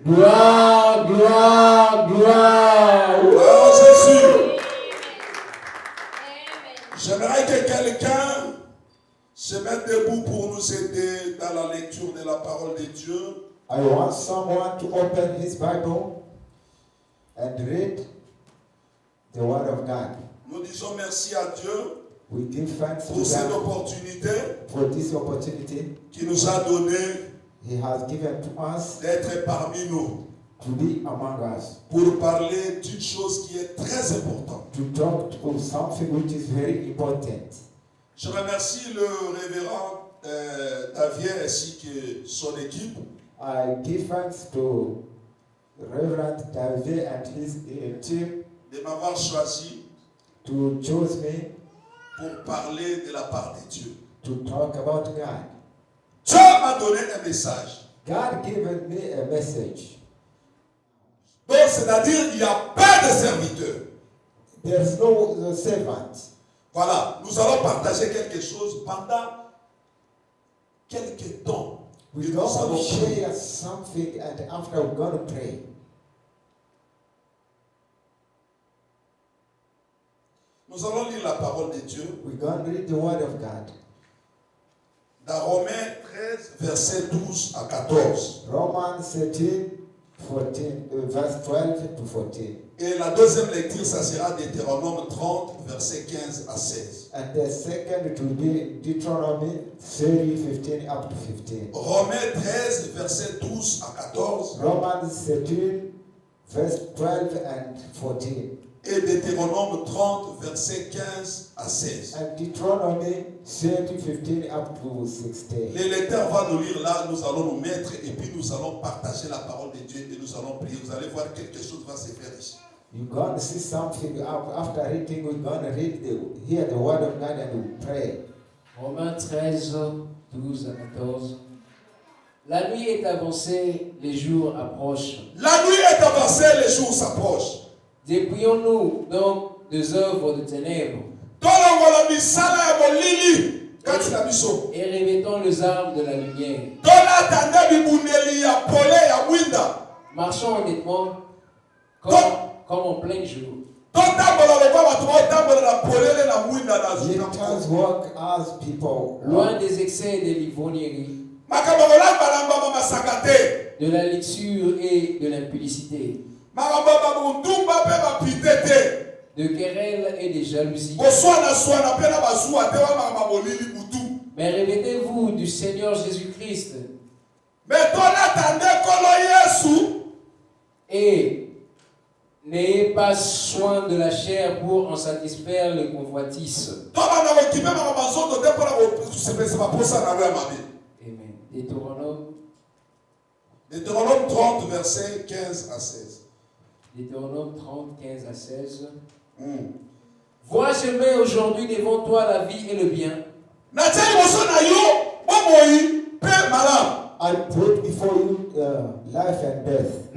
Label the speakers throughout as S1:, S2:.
S1: Gloire, gloire, gloire.
S2: Oh Jésus. J'aimerais que quelqu'un se mette debout pour nous aider dans la lecture de la parole de Dieu.
S3: I want someone to open his Bible and read the Word of God.
S2: Nous disons merci à Dieu
S3: We give thanks
S2: pour
S3: to
S2: cette
S3: God
S2: opportunité
S3: for this opportunity
S2: qu'il nous a donné
S3: He has given to us
S2: d'être parmi nous
S3: to be among us,
S2: pour parler d'une chose qui est très importante.
S3: to talk to something which is very important.
S2: Je remercie le révérend Davier ainsi que son équipe
S3: I give thanks to Reverend David and his team
S2: de m'avoir choisi
S3: to choose me
S2: pour parler de la part de Dieu.
S3: to talk about God.
S2: Dieu m'a donné un message.
S3: God given me a message.
S2: Donc, c'est-à-dire, il n'y a pas de serviteur.
S3: There's no servant.
S2: Voilà, nous allons partager quelque chose pendant quelques temps.
S3: We're
S2: Et nous
S3: going
S2: allons
S3: to share something and after we're going to pray.
S2: Nous allons lire la parole de Dieu
S3: We're going to read the Word of God.
S2: dans Romains 13, versets 12 à 14.
S3: Romans 13, 14, verse 12 to 14.
S2: Et la deuxième lecture, ça sera Deutéronome 30, versets 15 à 16.
S3: And the second it will be Deuteronomy 30, 15 up to 15.
S2: Romains 13, versets 12 à 14.
S3: Romans 13, verse 12 and 14.
S2: Et Deutéronome 30, versets 15 à 16.
S3: And Deuteronomy 30, 15 up to 16.
S2: Les lecteurs vont nous lire là, nous allons nous mettre et puis nous allons partager la parole de Dieu et nous allons prier. Vous allez voir quelque chose va se faire ici.
S3: You're going to see something after reading. We're going to hear the Word of God and we'll pray.
S1: Romains 13, 12 à 14. La nuit est avancée, les jours approchent.
S2: La nuit est avancée, les jours s'approchent.
S1: Dépouillons-nous donc des œuvres de ténèbres et revêtons les armes de la lumière. Marchons honnêtement comme en plein jour.
S3: Let us walk as people,
S1: Loin des excès de l'ivrognerie, de la luxure et de l'impudicité, de querelles et de jalousies. Mais revêtez-vous du Seigneur Jésus-Christ et n'ayez pas soin de la chair pour en satisfaire les convoitises. Amen.
S2: Deutéronome 30, versets 15 à 16.
S1: Deutéronome 30, 15 à 16. Vois, je mets aujourd'hui devant toi la vie et le bien.
S3: I put before you life and death,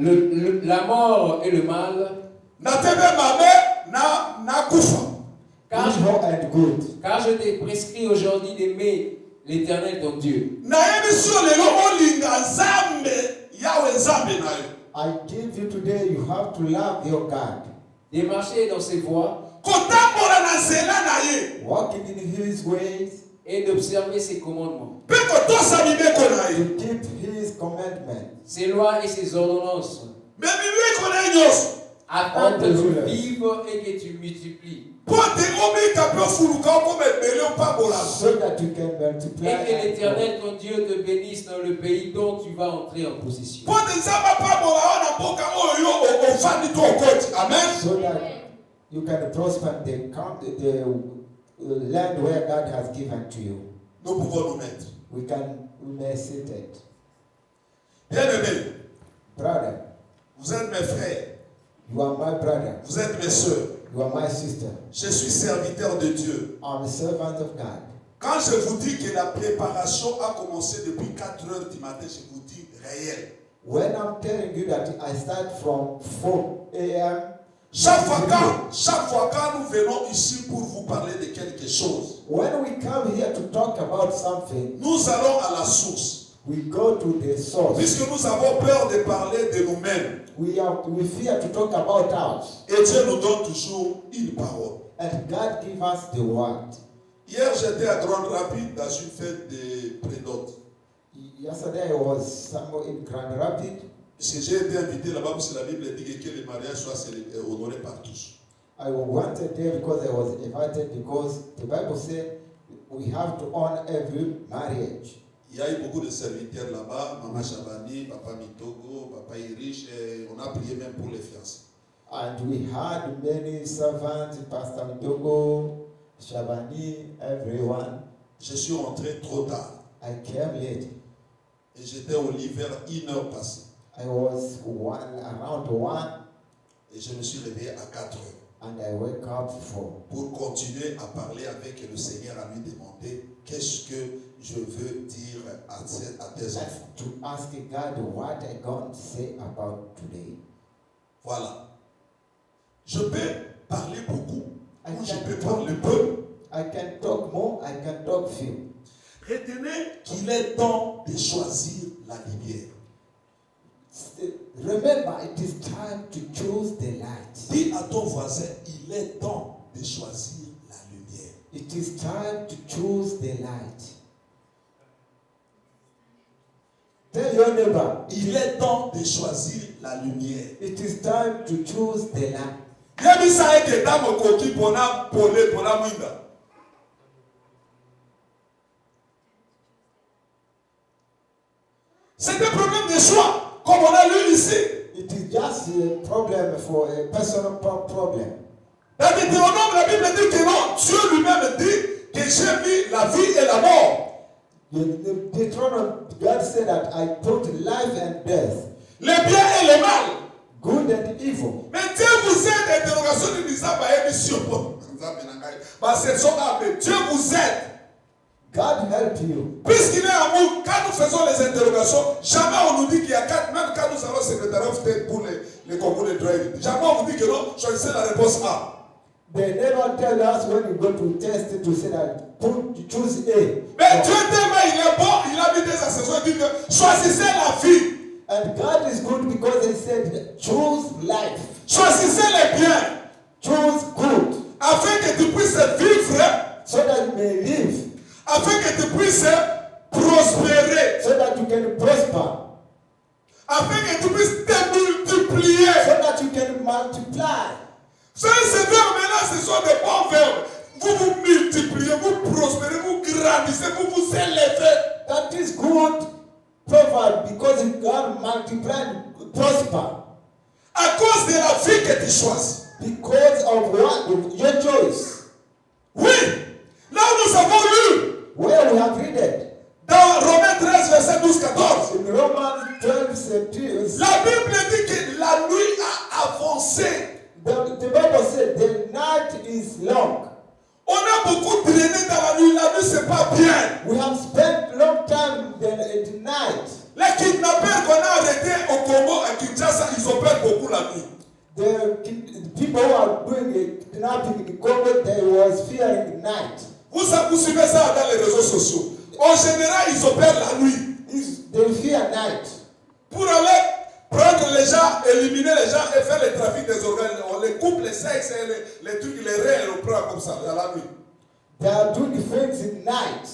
S1: La mort et le mal.
S3: evil and good.
S1: Car je t'ai prescrit aujourd'hui d'aimer l'Éternel ton Dieu.
S3: I give you today, you have to love your God.
S1: De marcher dans ses voies
S3: Walking in his ways,
S1: et d'observer ses commandements,
S3: to keep his commandments.
S1: ses lois et ses ordonnances, afin que tu vives et que tu multiplies.
S3: So that you can multiply.
S1: Et que l'Éternel ton Dieu te bénisse dans le pays dont tu vas entrer en possession.
S3: Amen. So that you can prosper the land where God has given to you.
S2: Nous pouvons nous mettre.
S3: We may sit it.
S2: Bien-aimés,
S3: Brother,
S2: vous êtes mes frères,
S3: you are my brother.
S2: vous êtes mes soeurs.
S3: You are my sister.
S2: Je suis serviteur de Dieu.
S3: I'm a servant of God.
S2: Quand je vous dis que la préparation a commencé depuis 4 heures du matin, je vous dis réel.
S3: When I'm telling you that I start from 4 a.m.
S2: Chaque fois quand nous venons ici pour vous parler de quelque chose,
S3: when we come here to talk about something,
S2: nous allons à la source.
S3: We go to the source.
S2: Puisque nous avons peur de parler de nous-mêmes.
S3: We fear to talk about us.
S2: Et Dieu nous donne toujours une parole.
S3: And God give us the word.
S2: Hier, j'étais à Grande Rapide dans une fête de prénotes.
S3: Yesterday I was somewhere in Grand Rapids.
S2: Parce que j'ai été invité là-bas parce que la Bible dit que le mariage soit honoré par tous.
S3: I wanted there because I was invited because the Bible said we have to honor every marriage.
S2: Il y a eu beaucoup de serviteurs là-bas, Maman Chabani, Papa Mitogo, Papa Irish, et on a prié même pour les fiancés.
S3: And we had many servants, Pastor Mitogo, Shabani, everyone.
S2: Je suis rentré trop tard.
S3: I came late.
S2: Et j'étais au lit vers 1h passée.
S3: I was around 1.
S2: Et je me suis réveillé à 4h.
S3: And I wake up
S2: pour continuer à parler avec le Seigneur, à lui demander qu'est-ce que je veux dire à tes enfants.
S3: to ask God what I going to say about today.
S2: Voilà. Je peux parler beaucoup.
S3: I
S2: Ou je
S3: can
S2: peux
S3: talk
S2: parler peu.
S3: I can talk more, I can talk few.
S2: Retenez qu'il est temps de choisir la lumière.
S3: Remember, it is time to choose the light.
S2: Dis à ton voisin, il est temps de choisir la lumière.
S3: It is time to choose the light. Tell your neighbor,
S2: Il est temps de choisir la lumière.
S3: it is time to choose the light.
S2: Yebisa eke damo koki pona pole pona mwinda. C'est un problème de choix, comme on a lu ici.
S3: It is just a problem for a personal problem.
S2: Dans Deutéronome, la Bible dit que non, Dieu lui-même dit que j'ai mis la vie et la mort.
S3: The Deuteronomy, God said that I put life and death,
S2: Le bien et le mal.
S3: good and evil.
S2: Mais Dieu vous aide, interrogation de Nisa ba émission. Dieu vous aide.
S3: God help you.
S2: Puisqu'il est amour, quand nous faisons les interrogations, jamais on nous dit qu'il y a 4, même quand nous allons au secrétariat pour les concours de drive, jamais on vous dit que non, choisissez la réponse A.
S3: They never tell us when you go to test to say that choose A.
S2: Mais Dieu tellement il est bon, il a mis des accessoires, il dit que choisissez la vie.
S3: And God is good because He said choose life,
S2: Choisissez les biens,
S3: choose good,
S2: afin que tu puisses vivre,
S3: so that you may live,
S2: afin que tu puisses prospérer,
S3: so that you can prosper,
S2: afin que tu puisses te multiplier.
S3: so that you can multiply.
S2: Ces verbes-là, ce sont des bons verbes. Vous vous multipliez, vous prospérez, vous grandissez, vous vous élevez.
S3: That is good proverb because God multiply, prosper.
S2: À cause de la vie que tu choisis.
S3: Because of what your choice.
S2: Oui, là où nous avons lu,
S3: Where we have read it.
S2: dans Romains 13, verset 12-14,
S3: In Romans 12:13,
S2: la Bible dit que la nuit a avancé.
S3: the Bible said the night is long.
S2: On a beaucoup traîné dans la nuit c'est pas bien.
S3: We have spent long time at night.
S2: Les kidnappeurs qu'on a arrêtés au Congo, à Kinshasa, ils opèrent beaucoup la nuit.
S3: The people who are doing the kidnapping in the Congo, they was fearing night.
S2: Vous suivez ça dans les réseaux sociaux. En général, ils opèrent la nuit.
S3: They fear night.
S2: Pour aller prendre les gens, éliminer les gens et faire le trafic des organes. On les coupe les sexes et les trucs, les reins, on prend comme ça, dans la nuit.
S3: They are doing things in night.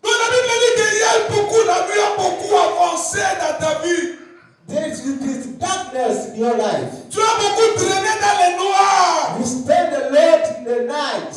S2: Donc la Bible dit qu'il y a beaucoup, la nuit a beaucoup avancé dans ta vie.
S3: There is darkness in your life.
S2: Tu as beaucoup traîné dans les noirs.
S3: You spend a lot in the night.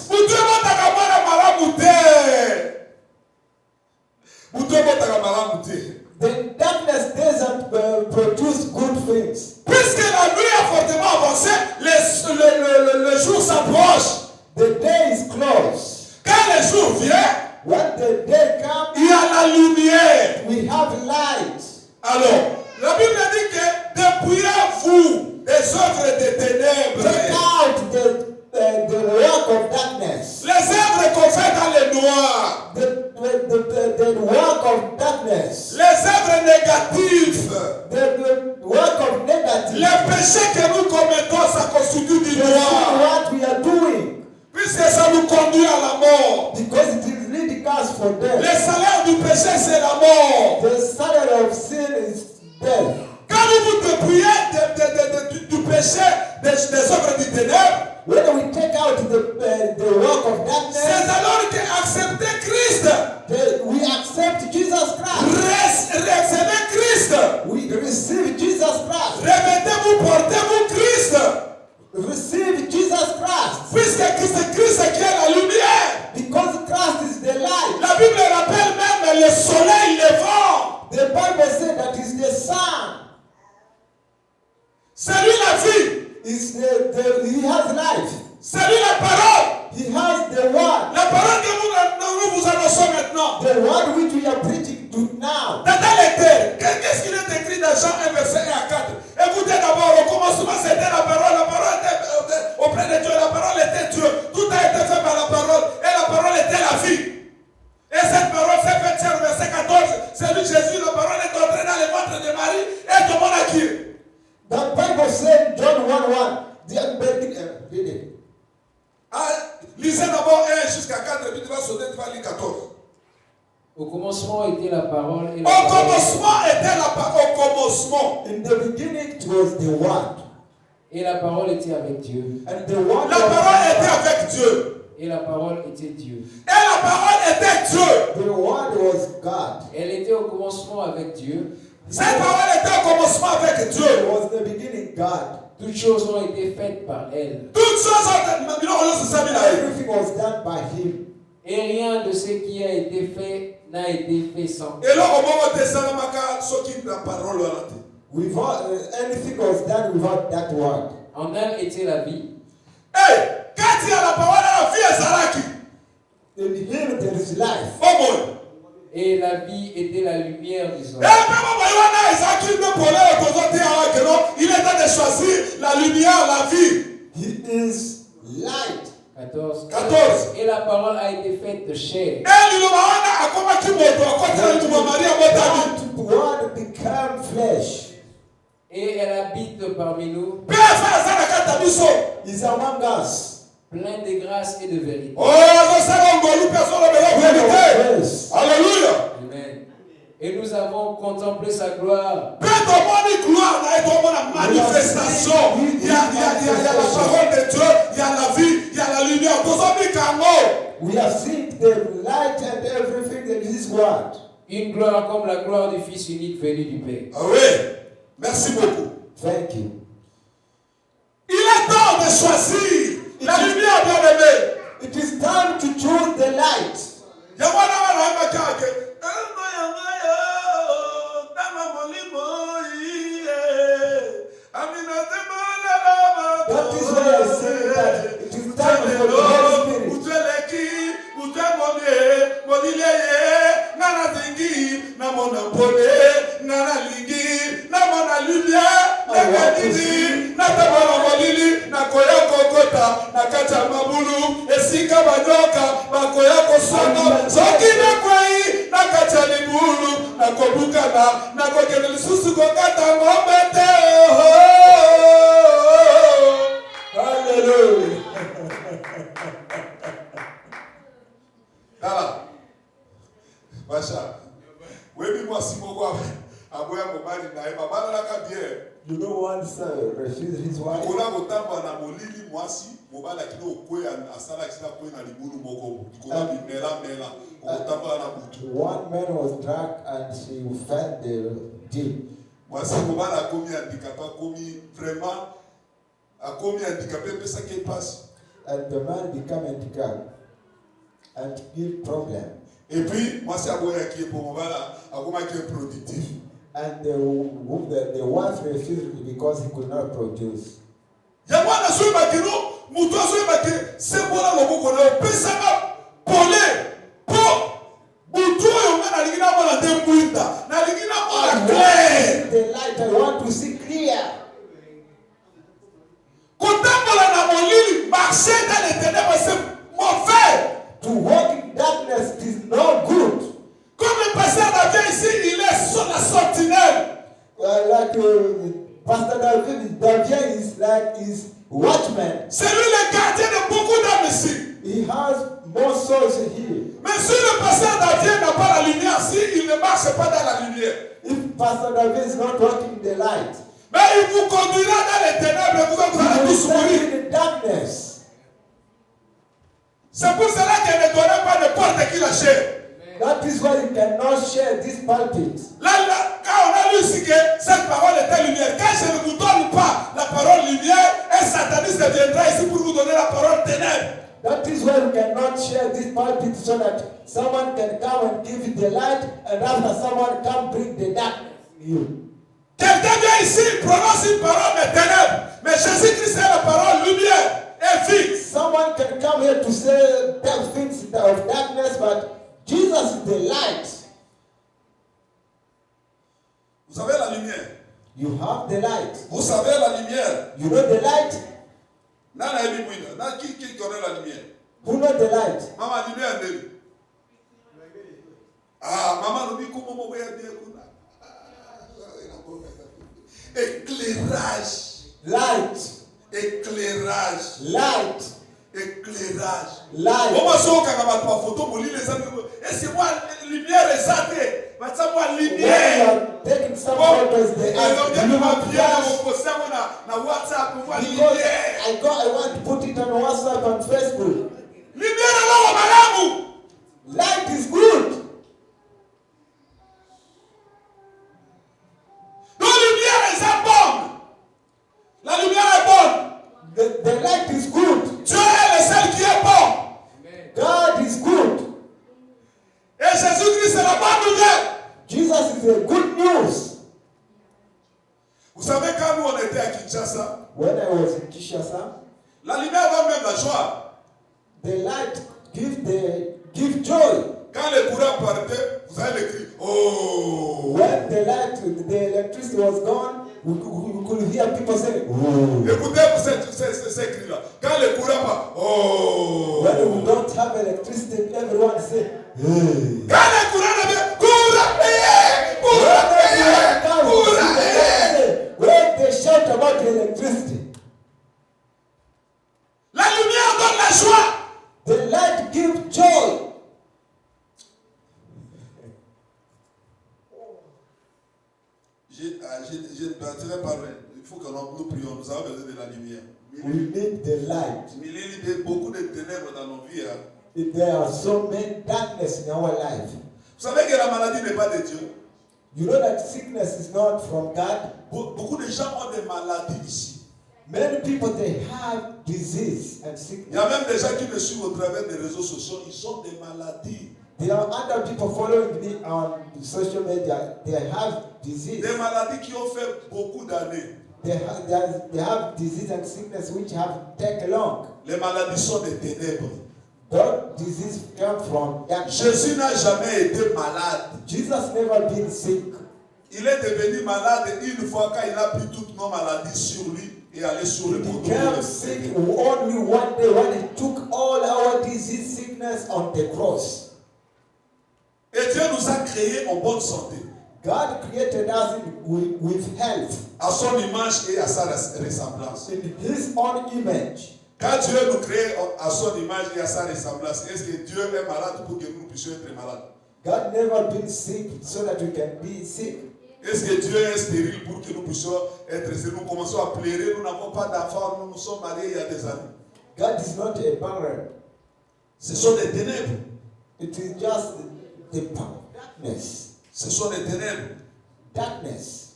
S3: The darkness doesn't produce good things.
S2: Puisque la nuit a fortement avancé, le jour s'approche.
S3: The day is close.
S2: Quand le jour vient,
S3: When the day comes,
S2: il y a la lumière.
S3: we have light.
S2: Alors, la Bible dit que dépouillez-vous des œuvres des ténèbres.
S3: Take out the work of darkness.
S2: Les œuvres qu'on fait dans les noirs.
S3: The work of darkness.
S2: Les œuvres négatives.
S3: The work of negative.
S2: Les péchés que nous commettons, ça constitue du noir.
S3: What we are doing.
S2: Puisque ça nous conduit à la mort.
S3: Because it is leading us for death.
S2: Le salaire du péché, c'est la mort.
S3: The salary of sin is death.
S2: Quand vous dépouillez du péché, des œuvres du ténèbre,
S3: When we take out the work of
S2: c'est
S3: darkness,
S2: alors que accepter Christ,
S3: we accept Jesus Christ.
S2: recevez Christ,
S3: We receive Jesus Christ.
S2: revêtez-vous, portez-vous Christ,
S3: Receive Jesus Christ.
S2: puisque c'est Christ qui est la lumière.
S3: Because Christ is the light.
S2: La Bible rappelle même le soleil levant.
S3: The Bible says that is the sun.
S2: C'est lui la vie,
S3: He has life.
S2: c'est lui la parole.
S3: He has the word.
S2: La parole que nous vous annonçons maintenant.
S3: The word which we are preaching to now.
S2: Dans les terres, qu'est-ce qu'il est écrit dans Jean 1, verset 1 à 4? Écoutez d'abord, au commencement c'était la parole était auprès de Dieu, la parole était Dieu. Tout a été fait par la parole, et la parole était la vie. Et cette parole s'est faite chair, verset 14, c'est lui Jésus, la parole est entrée dans le ventre de Marie, et tout le monde a crié.
S3: The Bible said, John 1:1. Read it.
S2: Ah, lisez d'abord 1 jusqu'à 4, et puis tu vas sauter, tu vas lire 14.
S1: Au commencement était la parole et
S2: Au
S1: la parole.
S2: commencement était la parole, au commencement.
S3: In the beginning it was the word.
S1: Et la parole était avec Dieu.
S3: And the word
S2: La parole était avec Dieu.
S1: Et la parole était Dieu.
S2: Et la parole était Dieu.
S3: The word was God.
S1: Elle était au commencement avec Dieu.
S2: Cette parole était au commencement avec
S3: It
S2: Dieu.
S3: was the beginning God.
S1: Toutes choses ont été faites par elle.
S2: Toutes choses ont été
S3: Everything was done by him.
S1: Et rien de ce qui a été fait n'a été fait sans.
S2: Et là, au moment de Salamaka, ce qui la parole a été.
S3: Without anything was done without that word.
S1: En elle était la vie.
S2: Hey, quand il y a la parole, la vie est Saraki.
S3: In him there is life.
S2: Oh boy.
S1: Et la vie était la lumière du
S2: Et
S1: soleil.
S2: il est temps de choisir la lumière, la vie.
S3: He is light.
S1: 14.
S2: 14.
S1: Et la parole a été faite de chair.
S3: That word became flesh.
S1: Et elle habite parmi nous,
S3: Is among us.
S1: plein de grâce et de vérité.
S2: Oh,
S3: Grace.
S2: Alléluia.
S1: Amen. Et nous avons contemplé sa gloire.
S2: Manifestation. Il y a la parole de Dieu, il y a la vie, il y a la lumière.
S3: We have seen the light and everything that is His word.
S1: Une gloire comme la gloire du Fils unique venu du Père.
S2: Ah oui, merci beaucoup.
S3: Thank you.
S2: Il est temps de choisir la lumière, bien aimée.
S3: It is time to choose the light. That is why I say that it is time for the Holy Spirit. Hallelujah.
S2: Dala. Basha. Webi moi si moko aboya mobali na e babala la ka bien.
S3: You know once refuse his wife.
S2: Kola kotamba na molili mwasi mobala kino okwe asala kisina kwe na libulu moko. Kola bimela mela. Kotamba na butu.
S3: One man was drunk and she fell the deep.
S2: Mwasi mobala komi handicapé komi vraiment akomi handicapé pesa ke passe.
S3: And the man became handicapped and give problem.
S2: Et puis mwasi aboya ki pour mobala akoma ki productif.
S3: And the wife refused because he could not produce.
S2: Yamwana suiba kino muto suiba ke sembola loboko na pesa ka pole po muto yo ngana ligina mona tembuinda na ligina mona clear.
S3: The light, I want to see clear.
S2: Kotambola na molili marcher dans les ténèbres c'est mauvais.
S3: To walk in darkness is not good.
S2: Comme le pasteur David ici, il est sur la sentinelle.
S3: Pastor David is like his watchman.
S2: C'est lui le gardien de beaucoup d'âmes ici.
S3: He has more souls here.
S2: Mais si le pasteur David n'a pas la lumière, s'il ne marche pas dans la lumière,
S3: If Pastor David is not walking in the light,
S2: mais il vous conduira dans les ténèbres et vous
S3: he
S2: allez
S3: will
S2: tous
S3: stand
S2: mourir.
S3: in the darkness.
S2: C'est pour cela qu'elle ne donnait pas n'importe qui la chair.
S3: That is why you cannot share this pulpit.
S2: Là, quand on a lu ici que cette parole était lumière, quand je ne vous donne pas la parole lumière, un sataniste viendra ici pour vous donner la parole ténèbres.
S3: That is why you cannot share this pulpit so that someone can come and give you the light, and after someone come bring the darkness in you.
S2: Quelqu'un vient ici, prononce une parole mais ténèbres. Mais Jésus-Christ est la parole lumière et vie.
S3: Someone can come here to say that things of darkness, but Jesus is the light.
S2: Vous savez la lumière.
S3: You have the light.
S2: Vous savez la lumière.
S3: You know the light?
S2: Qui connaît la lumière?
S3: Who know the light?
S2: Maman, lumière n'est. Ah, maman nous dit comment on va dire. Éclairage.
S3: Light.
S2: Éclairage.
S3: Light.
S2: Éclairage.
S3: Light.
S2: Comment ça on a pas photo pour lire les amis? Et c'est moi lumière exaltée. Mais ça moi
S3: When you
S2: lumière.
S3: are taking some photos, they ask you have flash.
S2: Because
S3: I want to put it on WhatsApp and Facebook. Light is good. The light is good.
S2: Dieu est le seul qui est bon.
S3: God is good.
S2: Et Jésus-Christ est la bonne nouvelle.
S3: Jesus is the good news.
S2: Vous savez, quand nous on était à Kinshasa,
S3: When I was in Kinshasa,
S2: la lumière va même la joie.
S3: the light give joy.
S2: Quand le courant partait, vous avez le cri. Oh!
S3: When the electricity was gone, we could hear people say, oh.
S2: Écoutez ces cris-là. Quand le courant part, oh!
S3: When we don't have electricity, everyone say, hey.
S2: Quand le courant revient, courant payé! Courant payé! Courant payé!
S3: When they shout about the electricity,
S2: la lumière donne la joie.
S3: the light gives joy.
S2: Je ne partirai pas loin. Il faut que nous prions. Nous avons besoin de la lumière.
S3: We need the light.
S2: Il y a beaucoup de ténèbres dans nos vies.
S3: There are so many darkness in our life.
S2: Vous savez que la maladie n'est pas de Dieu.
S3: You know that sickness is not from God.
S2: Beaucoup de gens ont des maladies ici.
S3: Many people, they have disease and
S2: Il y
S3: sickness.
S2: a même des gens qui me suivent au travers des réseaux sociaux. Ils ont des maladies.
S3: There are other people following me on social media. They have disease.
S2: Des maladies qui ont fait beaucoup d'années.
S3: They have disease and sickness which have taken long.
S2: Les maladies sont des ténèbres.
S3: That disease come from darkness.
S2: Jésus n'a jamais été malade.
S3: Jesus never been sick.
S2: Il est devenu malade une fois quand il a pris toutes nos maladies sur lui et allé sur le
S3: He
S2: poteau.
S3: became sick only one day when he took all our disease, sickness on the cross.
S2: Et Dieu nous a créés en bonne santé.
S3: God created us with health.
S2: À son image et à sa ressemblance.
S3: In his own image.
S2: Quand Dieu nous crée à son image et à sa ressemblance, est-ce que Dieu est malade pour que nous puissions être malades?
S3: God never been sick so that we can be sick.
S2: Est-ce que Dieu est stérile pour que nous puissions être sérieux? Nous commençons à pleurer, nous n'avons pas d'enfants, nous nous sommes mariés il y a des années.
S3: God is not a barren.
S2: Ce sont des ténèbres.
S3: It is just the darkness.
S2: Ce sont des ténèbres.
S3: Darkness.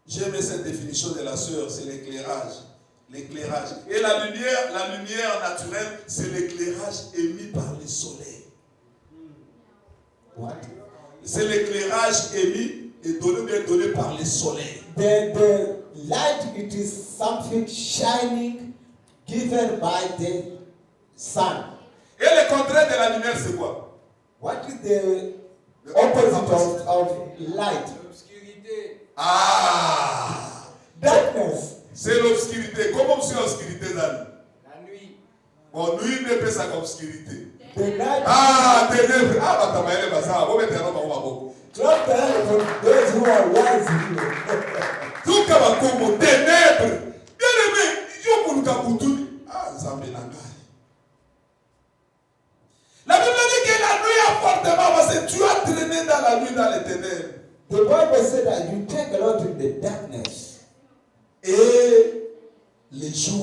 S2: J'aime cette définition de la sœur, c'est l'éclairage. L'éclairage. Et la lumière naturelle, c'est l'éclairage émis par le soleil.
S3: What?
S2: C'est l'éclairage émis et donné par le soleil.
S3: The light, it is something shining given by the sun.
S2: Et le contraire de la lumière, c'est quoi?
S3: What is the opposite of light?
S1: L'obscurité.
S2: Ah!
S3: Darkness.
S2: C'est l'obscurité. Comment c'est l'obscurité, Dan?
S1: La nuit.
S2: Bon, nuit n'est pas ça obscurité.
S3: The night.
S2: Ah, ténèbres. Ah, bah, t'as maillé, bah, ça. Bon, mais t'es un homme,
S3: Clap the hands for those who are wise here.
S2: tout comme un combo, ténèbres. Bien aimé, Dieu pour nous capoutouni. Ah, Zambé Nangai. La Bible dit que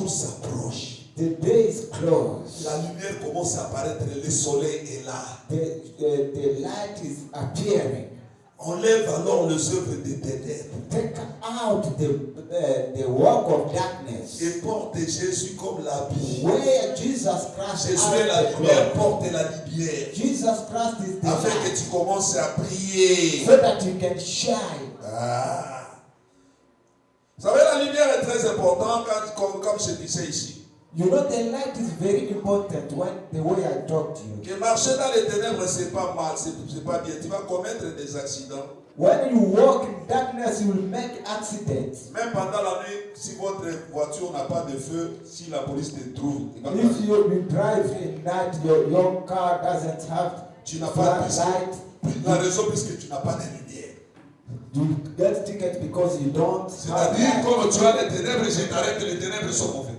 S2: jour s'approche.
S3: The day is close.
S2: La lumière commence à apparaître, le soleil est là.
S3: The light is appearing.
S2: Enlève alors les œuvres des ténèbres.
S3: Take out the work of darkness.
S2: Et porte Jésus comme l'habit.
S3: Where Jesus Christ
S2: Jésus
S3: has
S2: est la
S3: the
S2: lumière,
S3: cloth.
S2: porte la lumière.
S3: Jesus Christ is the
S2: Afin que
S3: light.
S2: tu commences à prier.
S3: So that you can shine.
S2: Ah. Vous savez, la lumière est très importante comme je disais ici.
S3: You know, the light is very important when the way I talk to you.
S2: Que marcher dans les ténèbres, c'est pas mal, c'est pas bien. Tu vas commettre des accidents.
S3: When you walk in darkness, you will make accidents.
S2: Même pendant la nuit, si votre voiture n'a pas de feu, si la police te trouve,
S3: If you drive in night, your car doesn't have
S2: tu n'as pas de
S3: light.
S2: La raison, puisque tu n'as pas de lumière.
S3: You get ticket because you don't have
S2: C'est-à-dire,
S3: light.
S2: comme tu as les ténèbres, je t'arrête que les ténèbres sont mauvais.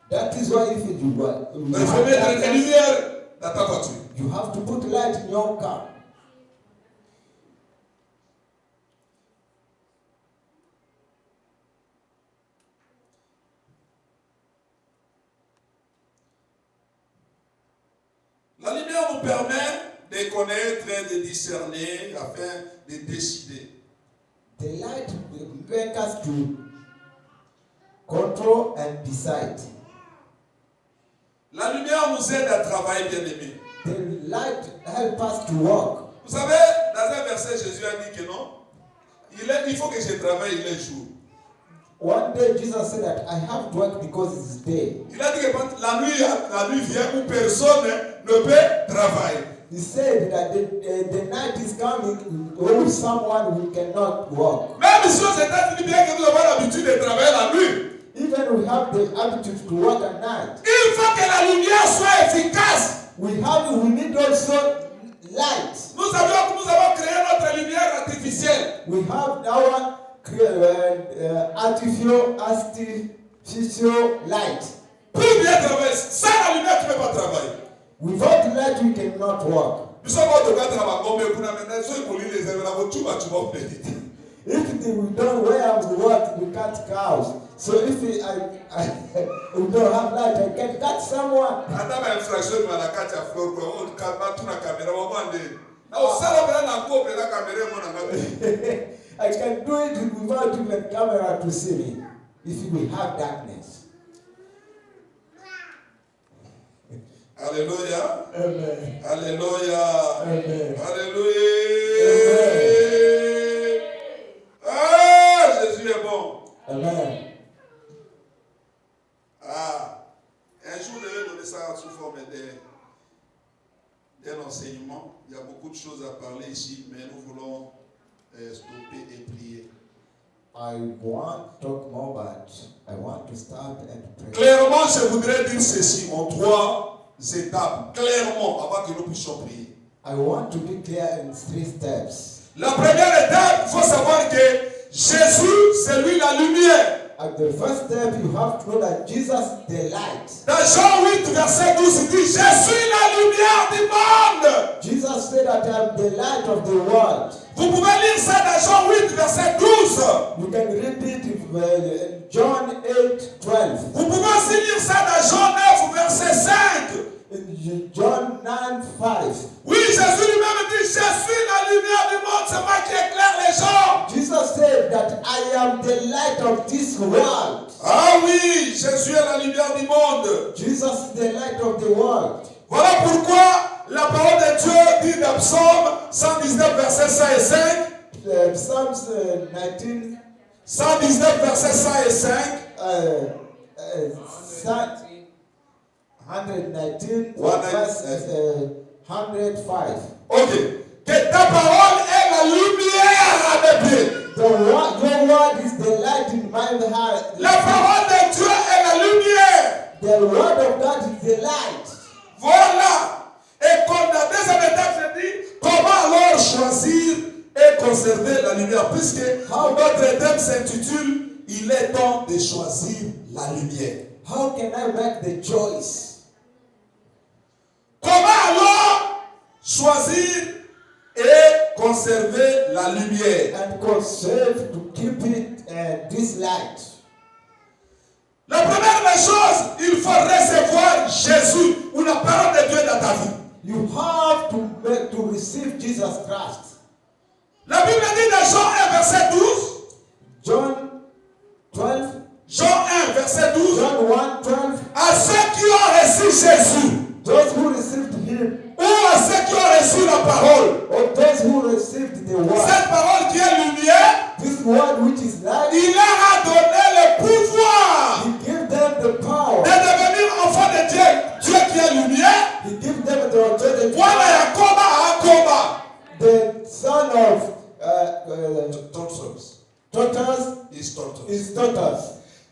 S3: That is why if you
S2: Mais il faut mettre des lumières dans ta voiture.
S3: you have to put light in your car.
S2: La lumière nous permet de connaître, de discerner, afin de décider.
S3: The light will make us to control and decide.
S2: La lumière nous aide à travailler, bien aimé.
S3: The light help us to work.
S2: Vous savez, dans un verset, Jésus a dit que non. Il faut que je travaille le jour.
S3: One day Jesus said that I have to work because it's day.
S2: Il a dit que la nuit vient où personne ne peut travailler.
S3: He said that the night is coming with someone who cannot work.
S2: Même si aux États-Unis, bien que nous avons l'habitude de travailler la nuit,
S3: Even we have the attitude to work at night.
S2: il faut que la lumière soit efficace.
S3: We need also light.
S2: Nous avons créé notre lumière artificielle.
S3: We have our artificial light.
S2: Pour bien travailler, sans la lumière, tu ne peux pas travailler.
S3: Without light, we cannot work.
S2: Nous sommes en train de travailler, mais maintenant, ceux qui ont les événements, tu vas méditer.
S3: If we don't wear the work, we cut cows. So if we don't have light, I can cut someone.
S2: Ata ma infraction ma la kati ya floor ko on kama tuna kamera wa mande. Na usala bela na kope na kamera mo na ngabe.
S3: I can do it without even camera to see me. If we have darkness.
S2: Alléluia.
S3: Amen.
S2: Alléluia.
S3: Amen.
S2: Alléluia.
S3: Amen.
S2: Ah, Jésus est bon.
S3: Amen.
S2: Ah, un jour, je vais donner ça sous forme d'un enseignement. Il y a beaucoup de choses à parler ici, mais nous voulons stopper et prier.
S3: I want to talk more, but I want to stop and pray.
S2: Clairement, je voudrais dire ceci en 3 étapes. Clairement, avant que nous puissions prier.
S3: I want to be clear in 3 steps.
S2: La première étape, il faut savoir que Jésus, c'est lui la lumière.
S3: At the first step, you have to know that Jesus the light.
S2: Dans Jean 8, verset 12, il dit, je suis la lumière du monde.
S3: Jesus said that I am the light of the world.
S2: Vous pouvez lire ça dans Jean 8, verset 12.
S3: You can read it in John 8:12.
S2: Vous pouvez aussi lire ça dans Jean 9, verset 5.
S3: In John 9:5.
S2: Oui, Jésus lui-même dit, je suis la lumière du monde, c'est moi qui éclaire les gens.
S3: Jesus said that I am the light of this world.
S2: Ah oui, Jésus est la lumière du monde.
S3: Jesus is the light of the world.
S2: Voilà pourquoi la parole de Dieu dit dans Psaume 119, verset 100 et 5.
S3: Psalms 19.
S2: 119, verset 100 et 5.
S3: 119, verse 105.
S2: Ok. Que ta parole est la lumière à mes pieds.
S3: Your word is the light in my heart.
S2: La parole de Dieu est la lumière.
S3: The word of God is the light.
S2: Voilà. Et comme la deuxième étape, je dis, comment alors choisir et conserver la lumière? Puisque notre thème s'intitule, il est temps de choisir la lumière.
S3: How can I make the choice?
S2: Comment alors choisir et conserver la lumière?
S3: And conserve to keep it this light.
S2: La première chose, il faut recevoir Jésus ou la parole de Dieu dans ta vie.
S3: You have to receive Jesus Christ.
S2: La Bible dit dans Jean 1, verset 12.
S3: John 12.
S2: Jean 1, verset 12.
S3: John 1, 12.
S2: À ceux qui ont reçu Jésus,
S3: Those who received him,
S2: ou à ceux qui ont reçu la parole,
S3: or those who received the word,
S2: cette parole qui est lumière,
S3: this word which is light,
S2: il leur a donné le pouvoir
S3: he gave them the power.
S2: de devenir enfants de Dieu. Dieu qui est lumière,
S3: He gave them the authority.
S2: voilà Yakoba à Akoba.
S3: The son of
S2: Tortoise.
S3: daughters
S2: Is tortoise.
S3: is daughters.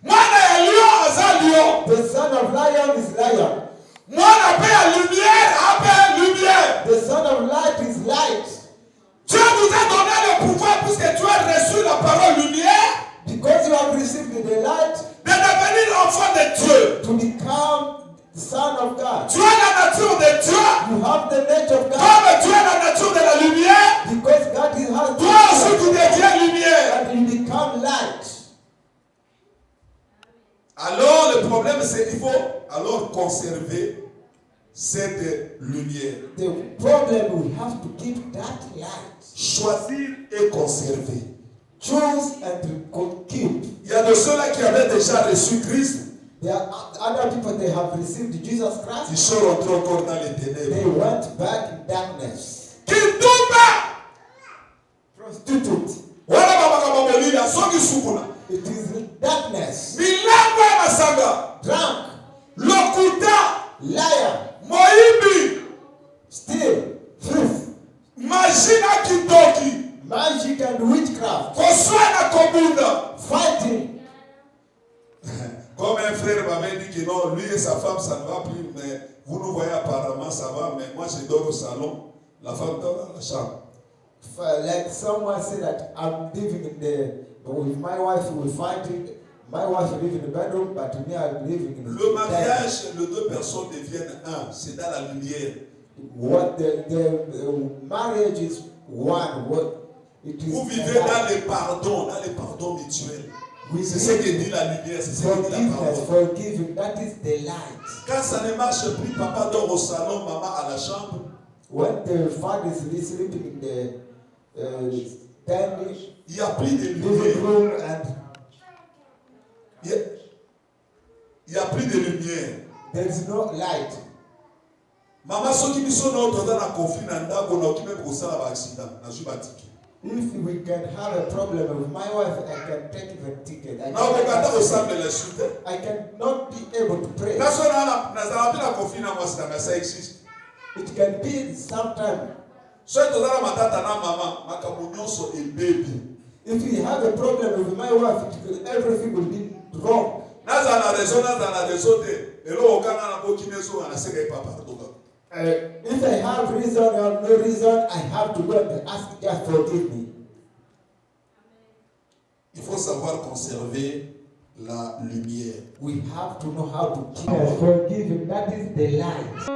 S2: Mwana ya lion aza lion.
S3: The son of lion is lion.
S2: Mwana pe ya lumière ape lumière.
S3: The son of light is light.
S2: Dieu vous a donné le pouvoir puisque tu as reçu la parole lumière
S3: Because you have received the light
S2: de devenir enfant de Dieu.
S3: to become the son of God.
S2: Tu as la nature de Dieu
S3: You have the nature of God.
S2: comme tu as la nature de la lumière.
S3: Because God has
S2: Toi aussi tu deviens lumière.
S3: and you become light.
S2: Alors le problème c'est qu'il faut alors conserver cette lumière.
S3: The problem, we have to keep that light.
S2: Choisir et conserver.
S3: Choose and keep.
S2: Il y a de ceux-là qui avaient déjà reçu Christ.
S3: There are other people, they have received Jesus
S2: Ils
S3: Christ.
S2: sont rentrés encore dans les ténèbres.
S3: They went back in darkness.
S2: Kindumba!
S3: Prostitute.
S2: Voilà makambo molila soki sukuna.
S3: It is darkness.
S2: Milango ya masanga.
S3: Drunk.
S2: Lokuta.
S3: Liar.
S2: Moibi.
S3: Steal. Thief.
S2: Machina kidoki.
S3: Magic and witchcraft.
S2: Koswana kobunda.
S3: Fighting.
S2: Comme un frère m'avait dit que non, lui et sa femme ça ne va plus, mais vous nous voyez apparemment ça va, mais moi je dors au salon, la femme dort dans la chambre.
S3: Like someone said that I'm living in with my wife, we're fighting. My wife lives in the bedroom, but me, I'm living in the
S2: Le mariage, les deux personnes deviennent un, c'est dans la lumière.
S3: What the marriage is one. What it is.
S2: Vous vivez dans les pardons mutuels. C'est ce que dit la lumière, c'est ce que dit la parole.
S3: Forgiving, that is the light.
S2: Quand ça ne marche plus, papa dort au salon, maman à la chambre.
S3: When the father is sleeping in the tiny
S2: Il n'y a plus de
S3: living
S2: lumière.
S3: room and
S2: Il n'y a plus de lumière.
S3: there is no light.
S2: Maman, ceux qui sont dans un conflit, dans un occupé pour ça, un accident, dans une bâtisse.
S3: If we can have a problem with my wife, I can take the ticket. I cannot be able to pray. It can be sometime. If we have a problem with my wife, everything will be wrong. If I have reason or no reason, I have to go and ask God forgive me.
S2: Il faut savoir conserver la lumière.
S3: We have to know how to keep forgiving. That is the light.